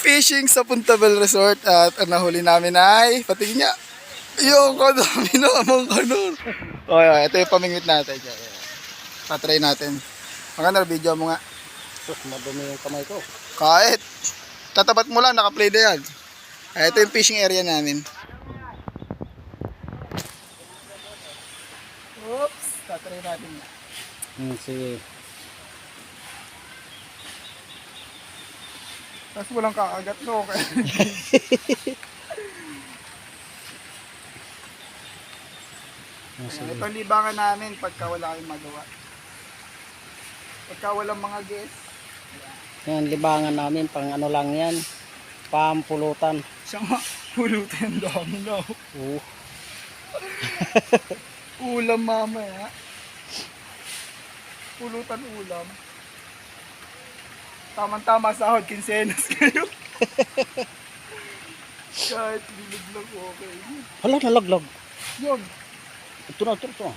Fishing sa Puntabel Resort at ang nahuli namin ay patingin niya. Yung kadami na amang kanor. Okay, ito yung pamingwit natin. Patry natin. Maganda video mo nga. Sus, madumi yung kamay ko. Kahit tatapat mo lang, naka-play na yan. Ito yung fishing area namin. Oops, tatry natin. Sige. Tapos walang kakagat no. Ito ang libangan namin pagka wala kayong magawa. Pagka walang mga guests. Yan, libangan namin, pang ano lang yan. Pampulutan. Siya nga, pulutin dami no. Ulam mamaya. Pulutan ulam. Tama-tama sahod, kinsenas kayo. Kahit bilog lang okay. Hala, nalaglag. Yun. Ito na, ito na.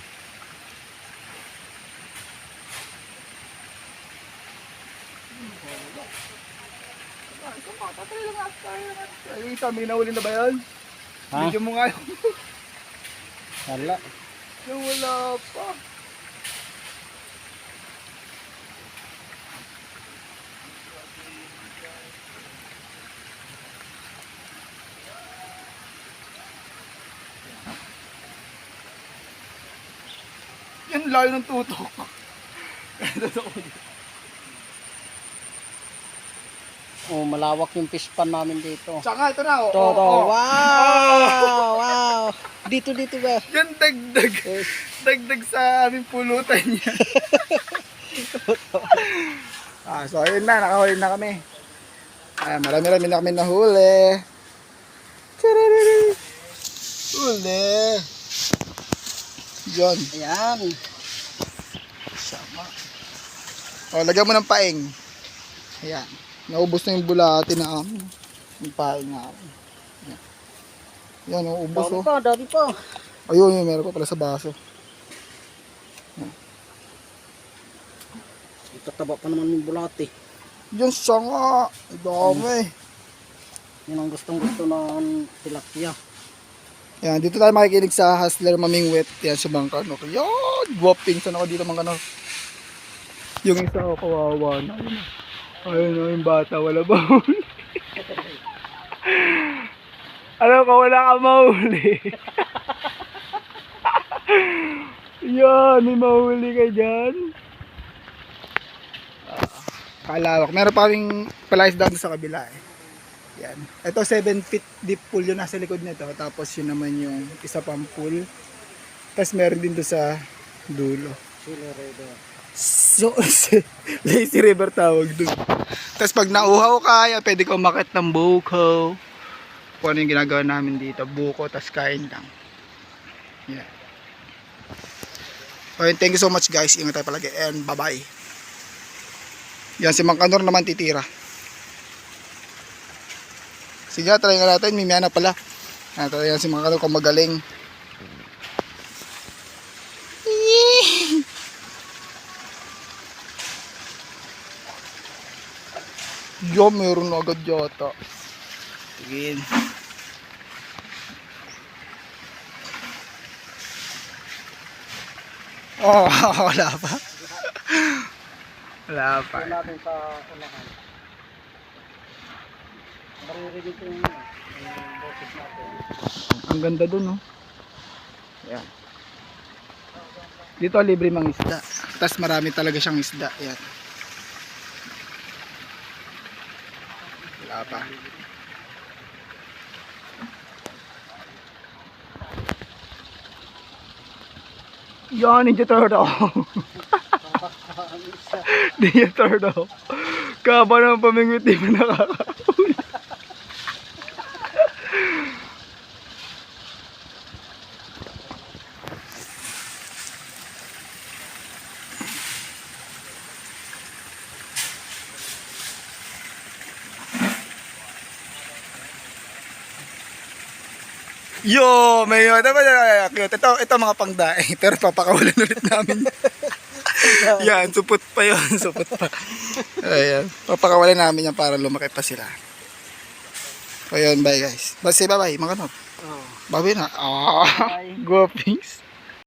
Yung isa, may nahuli na ba yan? Ha? Video mo nga yun. Hala. Yung wala pa. Yan, layo ng tutok. Oh, malawak yung fish pan namin dito. Tsaka ito na, oh. Toto, Oh. wow! Wow! Dito ba? Yan, dagdag. Dagdag sa aming pulutan niya. So ayun na, nakahuli na kami. Marami-rami na kami nahuli. Tararara. Huli. Yun. Ayan. Sama. Lagyan mo ng paing. Ayan. Naubos na yung bulati na amin. Yung paing na amin. Yan, naubos oh. Dami pa. Ayun, meron pa pala sa baso. Itataba pa naman yung bulati. Yung sanga. Dami. Yan ang gustong-gusto ng tilapia. Yan, dito tayo makikinig sa Hustler Mamingwit. Yan, sa Bangkano. Yan, guwaping. Saan ako dito Bangkano? Yung isa ako kawawa na. Ayun na, yung bata. Wala ba huli? Alam ko, wala ka mahuli. Yan, may mahuli ka dyan. Kalawak. Meron pa rin palais down sa kabila eh. Yan. Ito 7 feet deep pool yun nasa likod nito. Tapos yun naman yung isa pang pool. Tapos meron din doon sa dulo. So, lazy river tawag doon. Tapos pag nauhaw ka, yan, pwede ka umakit ng buko. Kung ano yung ginagawa namin dito. Buko, tapos kain lang. Yan. Okay, thank you so much guys. Ingat tayo palagi and bye bye. Yan, si Mang Kanor naman titira. Sige, try nga natin. May miyana pala. Try nga si Mang Kanor kung magaling. Yo, meron na agad yata. Sige. Oh, wala pa. Wala pa. Natin sa unahan. Maririnig ko yung boses natin. Ang ganda dun, no? Yan. Dito libre mang isda. Tapos marami talaga siyang isda. Yan. Wala pa. Yan, Ninja Turtle. Ninja Turtle. Kaba ng pamingwit, di mo nakakahuli. Yo, may dapat cute. Ito mga pangdaing, pero papakawalan ulit namin. Yan, supot pa yun. Supot pa. Ayan. Papakawalan namin yan para lumaki pa sila. So yun, bye guys. Bye, say bye-bye, mga kanot. Oh. Bye na. Ah, Bye. guwapings.